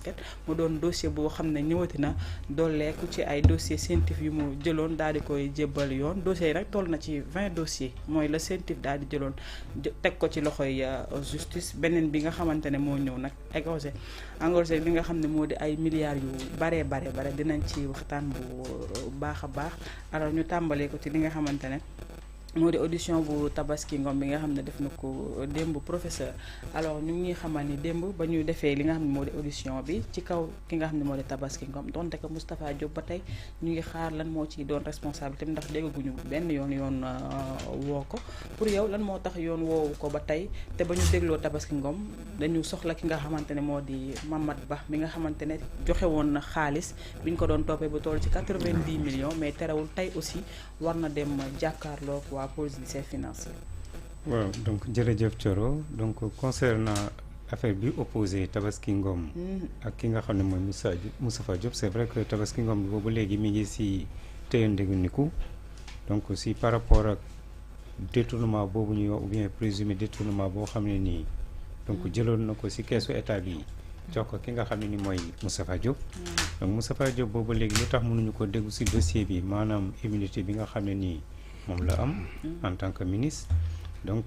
enquête mu doon dossier boo xam ne ñëwati na dooleeku ci ay dossier scientifique yu mu jëloon daal di koy jébbal yoon dossiers yi nag toll na ci 20 dossiers mooy la scientifique daal di jëloon teg ko ci loxoy justice beneen bi nga xamante ne moo ñëw nag engorgé li nga xam ne moo di ay milliards yu bare dinañ ci waxtaan bu baax a baax alors ñu tàmbalee ko ci li nga xamante ne moo di audition bu Tabaski Ngom bi nga xam ne def na ko démb professeur alors ñu ngi xamal ni démb ba ñu defee li nga xam ne moo di audition bi ci kaw ki nga xam ne moo di Tabaski Ngom donte que Moustapha Diop ba tey ñu ngi xaar lan moo ciy doon responsabilité ndax déggaguñu benn yoon woo ko pour yow lan moo tax yoon woowu ko ba tey te ba ñu dégloo Tabaski Ngom dañu soxla ki nga xamante ne moo di Mamad Ba mi nga xamante ne joxe woon na xaalis bi ñu ko doon toppee bu toll ci 90 millions mais terewul tey aussi war na dem jàkkaarloo waa police judiciaire financière. waaw donc jërëjëf Thioro donc concernant affaire bi opposé Tabaski Ngom ak ki nga xam ne mooy Moustapha Diop c'est vrai que Tabaski Ngom boobu léegi mi ngi si téye ndéguniku donc si par rapport ak détournement boobu ñuy wax ou bien présumé détournement boo xam ne nii donc jëloon na ko si keesu état bi jox ko ki nga xam ne ni mooy Moustapha Diop donc Moustapha Diop boobu léegi lu tax mënuñu ko déglu si dossier bi maanaam immunité bi nga xam ne nii moom la am en tant que ministre donc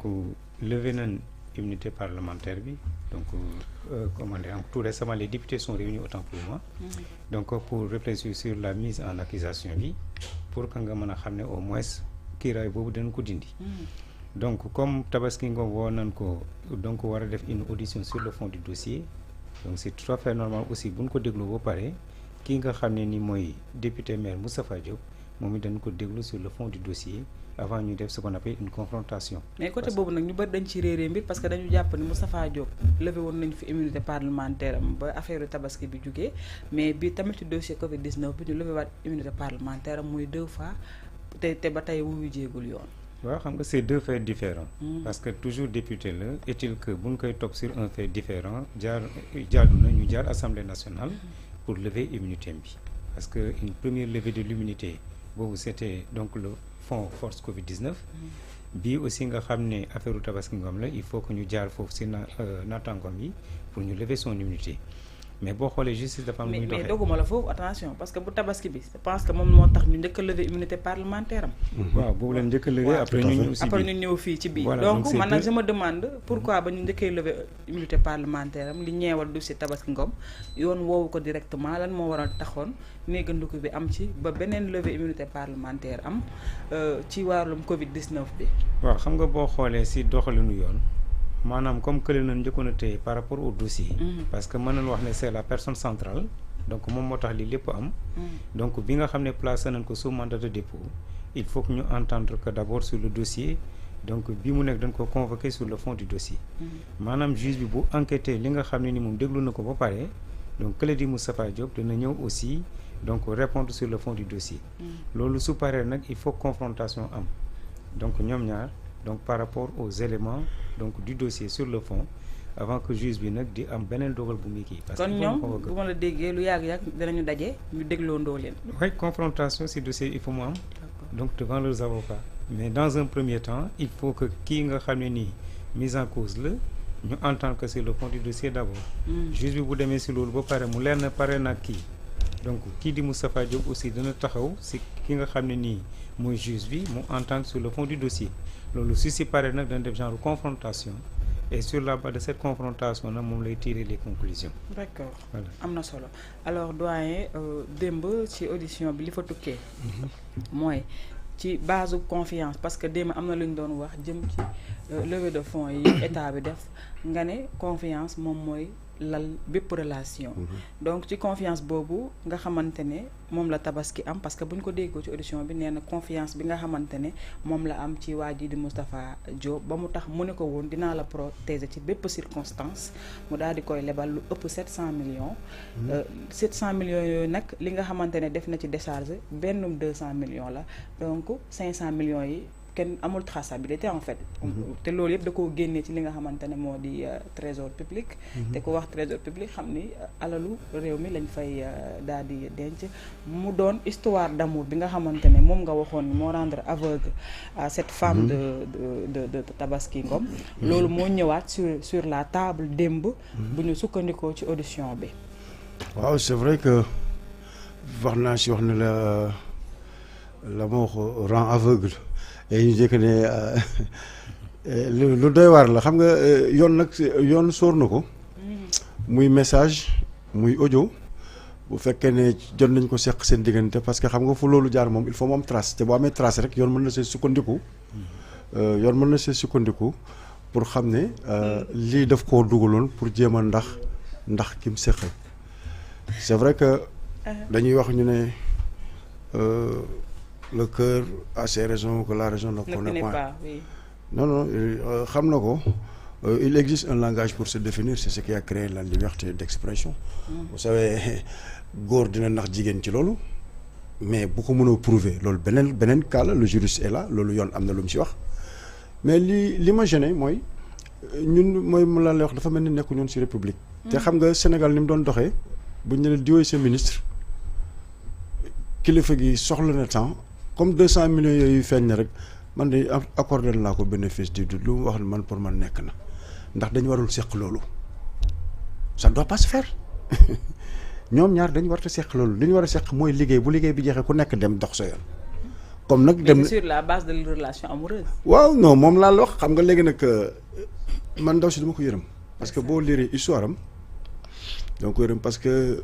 levé nañ immunité parlementaire bi donc comment dire tout récemment les députés sont réunis autant pour moi donc pour réfléchir sur la mise en accusation bi pour que nga mën a xam ne au moins kiiraay boobu dañ ko dindi donc comme Tabaski Ngom woo nañ ko donc war a def une audition sur le fond du dossier donc c'est tout à fait normal aussi buñ ko déglu ba pare kii nga xam ne ni mooy député maire Moustapha Diop moom it dañ ko déglu sur le fond du dossier avant ñu def ce qu'on appelle une confrontation. mais côté boobu nag ñu bëri dañ ci réeree mbir parce que dañu jàpp ni Moustapha Diop levé woon nañu fi immunité parlementaire am ba affaire tabaski bi jugee mais bi tamit ci dossier Covid 19 bi ñu levé waat immunité parlementaire am muy 2 fois te ba tey wuyu jéegul yoon. waaw xam nga c'est 2 faits différents parce que toujours député la est-il que buñ koy topp sur un fait différent jaadu na ñu jaar assemblée nationale pour lever immunité bi parce que une première levée de l'immunité boobu c'était donc le fonds force Covid-19 bii aussi nga xam ne affaire Tabaski Ngom la il faut que ñu jaar foofu si naataangoom yi pour ñu lever son immunité mais boo xoolee justice dafa am lu muy doxee mais dogguma la foofu attention parce que bu Tabaski bi je pense que moom moo tax ñu njëkk a lever immunité parlementaire am. waaw boobu leen njëkk a lever après ñu ñëw fii ci biir donc man nag je me demande pourquoi ba ñu njëkkee lever immunité parlementaire am li ñeewal dossier Tabaski Ngom yoon woowu ko directement lan moo waral taxoon néegandiku bi am ci ba beneen lever immunité parlementaire am ci wàllum Covid 19 bi. waaw xam nga boo xoolee si doxalinu yoon. maanaam comme kële nañ njëkkoon a téye par rapport au dossier parce que mën nañ wax ne c'est la personne centrale donc moom moo tax li lépp am donc bi nga xam ne placé nañ ko sous mandat de dépôt il faut que ñu entendre que d'abord sur le dossier donc bi mu nekk dañ ko convoqué sur le fond du dossier maanaam juge bi bu enquêté li nga xam ne ni moom déglu na ko ba pare donc kële di Moustapha Diop dina ñëw aussi donc répondre sur le fond du dossier loolu su paree nag il faut confrontation am donc ñoom ñaar donc par rapport aux éléments donc du dossier sur le fond avant que juge bi nag di am beneen dogal bu muy kii. parce que kon ñoom bu ma la déggee lu yàgg danañu daje ñu dégloo ndoo leen. oui confrontation si dossier il faut mu am. donc devant leurs avocats. mais dans un premier temps il faut que kii nga xam ne nii mise en cause la ñu entendre que c'est le fond du dossier d'abord. juge bi bu demee si loolu ba pare mu leer na pare nag kii donc kii di Moustapha Diop aussi dana taxaw si ki nga xam ne nii mooy juge bi mu entendre sur le fond du dossier. loolu si pare nag dañ def genre confrontation et sur la base de cette confrontation nag moom lay tirer les conclusions. d'accord voilà. Am na solo alors doyen démb ci audition bi li fa tukkee. mooy ci base confiance parce que démb am na lu ñu doon wax jëm ci levée de fonds yi état bi def nga ne confiance moom mooy lal bépp relation. donc ci confiance boobu nga xamante ne moom la Tabaski am parce que bu ñu ko déggoo ci audition bi nee na confiance bi nga xamante ne moom la am ci waa ji di Moustapha Diop ba mu tax mu ne ko woon dinaa la protéger ci bépp circonstance mu daal di koy lebal lu ëpp 700 millions. 700 millions yooyu nag li nga xamante ne def na ci décharge benn 200 millions la donc 500 millions yi. kenn amul traçabilité en fait te loolu yëpp da koo génnee ci li nga xamante ne moo di trésor public te ku wax trésor public xam ni alalu réew mi lañ fay daal di denc mu doon histoire d'amour bi nga xamante ne moom nga waxoon moo rendre aveugle à cette femme de Tabaski Ngom loolu moo ñëwaat sur la table démb bu ñu sukkandikoo ci audition bi waaw c'est vrai que wax naa si wax ne la moo ko rend aveugle et ñu jëkk ne lu doy waar la xam nga yoon nag yoon sóor na ko muy message muy audio bu fekkee ne jot nañ ko seq seen diggante parce que xam nga fu loolu jaar moom il faut mu am trace te boo amee trace rek yoon mën na see sukkandiku pour xam ne lii daf koo dugaloon pour jéem a ndax ki mu seqal c'est vrai que dañuy wax ñu ne le cœur a ses raisons que la raison ne connaît pas. Oui. Non, xam na ko il existe un langage pour se définir, c'est ce qui a créé la liberté d'expression. Vous savez góor dina nax jigéen ci loolu mais bu ko mënoo prouver loolu beneen cas la le juriste est là loolu yoon am na lu mu ci wax mais li ma gêné mooy ñun mooy mu la lay wax dafa mel ni nekku ñun ci république. te xam nga Sénégal ni mu doon doxee bu ñu ne diwee sa ministre kilifa gi soxla na temps comme 200 millions yooyu feeñ na rek man de accordé naa ko bénéfice du doute lu mu wax man pour man nekk na ndax dañu warul seq loolu ça ne doit pas se faire ñoom ñaar dañu war a seq loolu li ñu war a seq mooy liggéey bu liggéey bi jeexee ku nekk dem dox sa yoon. comme nag dem sur la base de la relation amoureuse. waaw non moom laa la wax xam nga léegi nag man ndaw si dama ko yërëm parce que boo liree histoire am dama ko yërëm parce que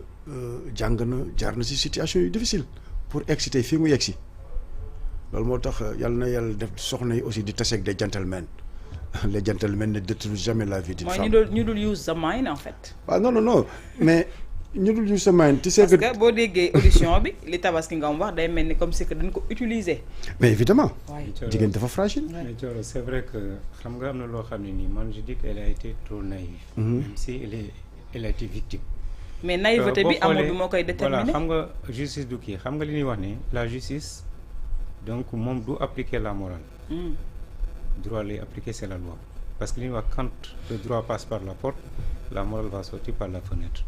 jàng na jaar na si situation yu difficile pour exciter fii mu yegg si loolu moo tax yàlla na yàlla def soxna yi aussi di taseeg des gentlemen les gentlemen ne détruisent jamais la vie d'une femme. mooy ñu dul use the mind en fait. waaw non mais ñu dul use the mind. tu sais que parce que boo déggee audition bi li Tabaski Ngom wax day mel ni comme si que dañ ko utiliser. mais évidemment. waaye jigéen dafa fragile. mais Thioro c'est vrai que xam nga am na loo xam ne nii man je dis qu'elle a été trop naïve. même si elle a été victime. mais naïveté bi amul bi moo koy déterminer. voilà xam nga justice du kii xam nga li ñuy wax ne la justice donc moom du appliquer la morale. droit lay appliquer c'est la loi parce que li ñuy wax quand le droit passe par la porte la morale va sortir par la fenêtre.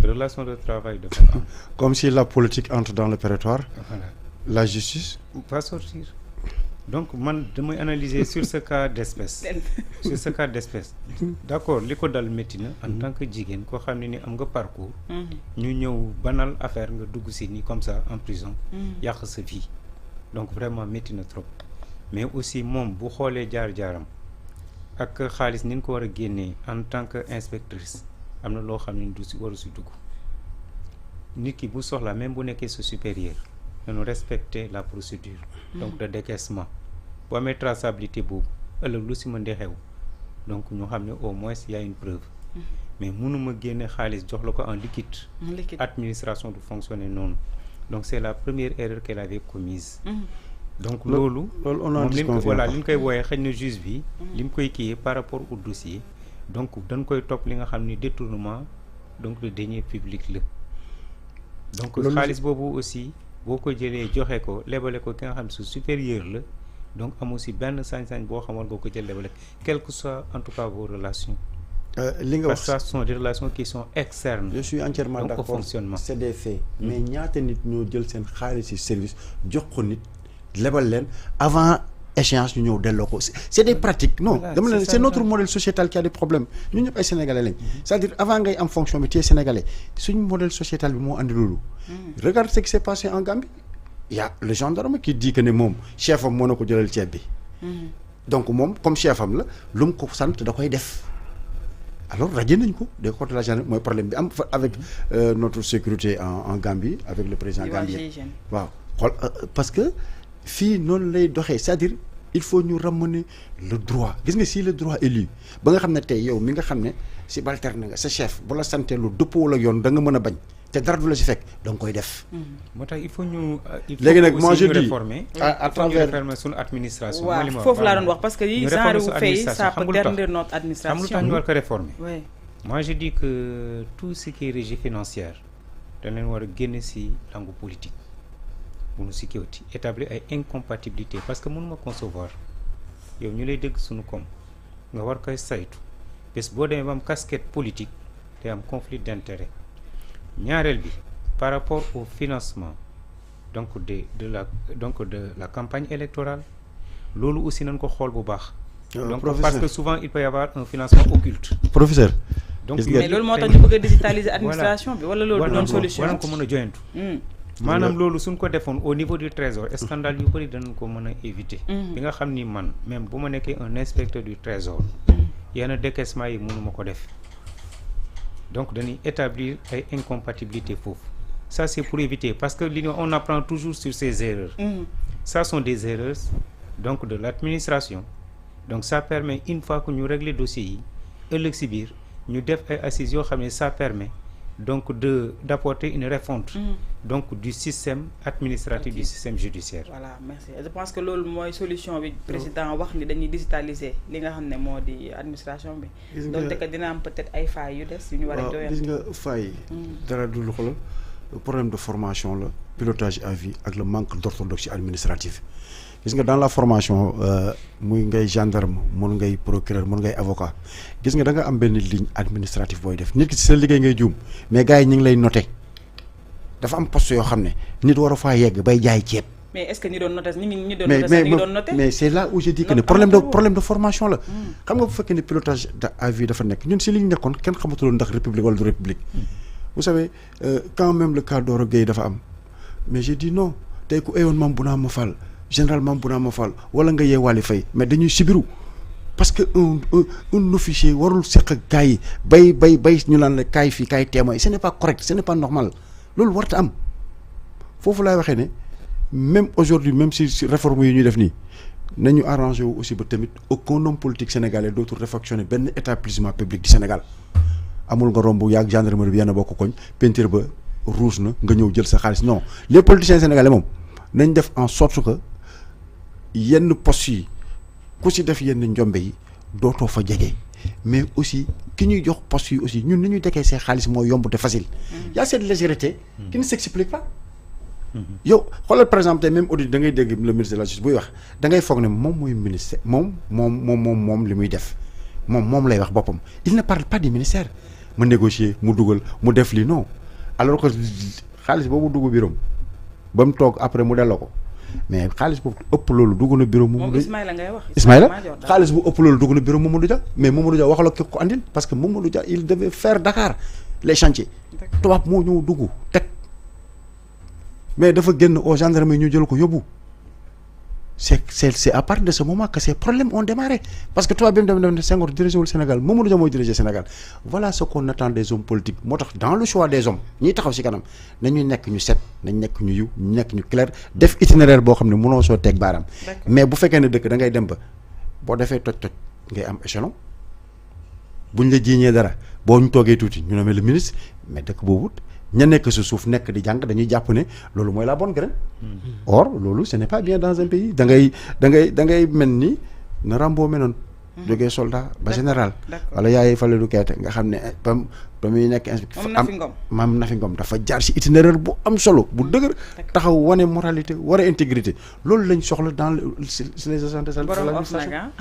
relation de travail dafa am. comme si la politique entre dans le prétoire. voilà la justice. va sortir donc man damay analyser sur ce cas d'espèce. sur ce cas d'espèce. d'accord li ko dal métti na en tant que jigéen koo xam ne ni am nga parcours. ñu ñëw banal affaire nga dugg si ni comme ça en prison. yàq sa vie donc vraiment métti na trop. mais aussi moom bu xoolee jaar-jaaram ak xaalis ni ñu ko war a génnee en tant que inspectrice am na loo xam ne du si waru si dugg nit ki bu soxla même bu nekkee sa supérieur nañu respecter la procédure donc de décaissement bu amee traçabilité boobu ëllëg lu si mën di xew donc ñu xam ne au moins y a une preuve mais mënuma génne xaalis jox la ko en liquide administration du fonctionner noonu donc c'est la première erreur qu'elle avait commise donc loolu moom li ñu koy wooyee xëy na juge bi li mu koy kiiyee par rapport au dossier donc dañ koy topp li nga xam ni détournement donc de deniers publics la donc xaalis boobu aussi boo ko jëlee joxe ko lebale ko ki nga xam ne su supérieur la donc amu si benn sañ-sañ boo xamoon nga ko jël lebale quel que soit en tout cas vos relations li nga wax parce que ce sont des relations qui sont externes. je suis entièrement donc d'accord au fonctionnement c'est des faits mais ñaata nit ñoo jël seen xaalis ci service jox ko nit lebal leen avant échéance ñu ñëw delloo ko c'est des pratiques non dama leen c'est notre modèle sociétal qui a des problèmes ñun ñëpp ay sénégalais lañ c'est-à-dire avant ngay am fonction bi tu es sénégalais suñu modèle sociétal bi moo andi loolu regarde ce qui s'est passé en Gambie il y a le gendarme qui dit que ne moom chef am moo na ko jëlal ceeb bi donc moom comme chef am la lu mu ko sant da koy def alors radié nañ ko des côtés de la gendarmerie mooy problème bi am avec notre sécurité en Gambie avec le président gambien waaw xool parce que fii noonu lay doxee c'est-à-dire il faut ñu ramener le droit gis nga si le droit est lu ba nga xam ne tey yow mi nga xam ne subalterne nga sa chef bu la santee lu dëppoo la yoon da nga mën a bañ te dara du la si fekk da nga koy def. moo tax il faut ñu. léegi nag moi je dis réformer à travers réformer suñu administration. waaw foofu laa doon wax parce que yi genre wu fay ça peut garnir notre administration. xam lu tax ñu war ko réformer. oui moi je dis que tout ce qui est régie financière dañ leen war a génne si langue politique. bunu sécurité établir ay incompatibilité parce que mënuma concevoir yow ñu lay dégg suñu koom nga war koy saytu bés boo demee ba am casquette politique te am conflit d'intérêt ñaareel bi par rapport au financement donc de la campagne électorale loolu aussi nañ ko xool bu baax donc parce que souvent il peut y avoir un financement occulte professeur donc mais loolu moo tax ñu bëgg a digitaliser administration bi wala loolu du doon solution wala ko mën a joyantu maanaam loolu suñ ko defoon au niveau du trésor scandale yu bëri danañ ko mën a éviter bi nga xam ni man même bu ma nekkee un inspecteur du trésor yenn décaissement yi mënuma ko def donc dañuy établir ay incompatibilité foofu ça c'est pour éviter parce que on apprend toujours sur ces erreurs ça sont des erreurs donc de l'administration donc ça permet une fois que ñu régler dossier yi ëllëg si biir ñu def ay assises yoo xam ne ça permet donc d'apporter une refonte donc du système administratif du système judiciaire. Voilà, merci. Je pense que loolu mooy solution bi président wax ni dañuy digitaliser li nga xam ne moo di administration bi. donc que dina am peut-être ay failles yu des yu ñu war a doyal. gis nga failles dara du lu xoolal problème de formation la pilotage à vie ak le manque d'orthodoxie administrative. gis nga dans la formation muy ngay gendarme mun ngay procureur mun ngay avocat gis nga da nga am benn ligne administrative booy def nit ki ci sa liggéey ngay juum mais gars yi ñu ngi lay noté dafa am poste yoo xam ne nit war a faa yegg bay jaay ceeb. mais est-ce que ñi doon noté ñi doon noté mais c'est là où je dis que ne problème de formation la. xam nga bu fekkee ne pilotage à vie dafa nekk ñun si li ñu nekkoon kenn xamatuloon ndax république wala du république. vous savez quand même le cas Doro Gueye dafa am mais j'ai dit non tey ku ayoon maam bu naa ma fal. généralement bu naa ma fal wala nga yee Waly Faye mais dañuy sibiru parce que un officier warul seq ak gars yi bay ñu naan la kaay fii kaay témoin ce n'est pas correct ce n'est pas normal loolu warta am foofu laay waxee ne même aujourd'hui même si réforme yi ñuy def nii nañu arrangé wu aussi ba tamit aucun homme politique sénégalais dootul réfectionner benn établissement public du Sénégal amul nga romb yaag gendarmerie bi yenn bokk koñ peinture ba rouge na nga ñëw jël sa xaalis non les politiciens sénégalais moom nañ def en sorte que yenn postes yi ku si def yenn njombe yi dootoo fa jege mais aussi ki ñuy jox postes yi aussi ñun ni ñuy dekkee seen xaalis moo yomb te facile. y a cette légèreté qui ne s'explique pas. yow xoolal par exemple tey même audit da ngay dégg le ministre de la justice buy wax da ngay foog ne moom mooy ministère moom li muy def moom lay wax boppam il ne parle pas du ministère mu négocier mu dugal mu def lii non alors que xaalis boobu dugg biiram ba mu toog après mu delloo ko mais xaalis bu ëpp loolu dugg na bureau Mamadou Ismaïla ngay wax Ismaïla xaalis bu ëpp loolu dugg na bureau Mamadou Dia mais Mamadou Dia waxaloo ki ko andil parce que Mamadou Dia il devait faire Dakar les chantiers tubaab moo ñëw dugg teg mais dafa génn au gendarme yi ñu jël ko yóbbu c'est à partir de ce moment que ces problèmes ont démarré parce que tubaab bi mu dem Senghor dirigé wul Sénégal Mamadou Dia mooy diriger Sénégal voilà ce qu'on attend des hommes politiques moo tax dans le choix des hommes ñiy taxaw ci kanam nañu nekk ñu set nañ nekk ñu yiw ñu nekk ñu clair def itinéraire boo xam ne mënoo soo teg baaraam mais bu fekkee ne dëkk da ngay dem ba boo defee toj ngay am échelon buñ la jiiñee dara boo ñu toogee tuuti ñu ne le ministre mais dëkk boobu ña nekk sa suuf nekk di jàng dañuy jàpp ne loolu mooy la bonne graine or loolu ce n'est pas bien dans un pays da ngay mel ni na Rambo menoon jógee soldat ba général wala yaay Falelu Keete nga xam ne ba muy nekk maam Nafi Ngom dafa jaar ci itinéraire bu am solo bu dëgër taxaw wane moralité war a intégrité loolu lañ soxla dans les agents de l'administration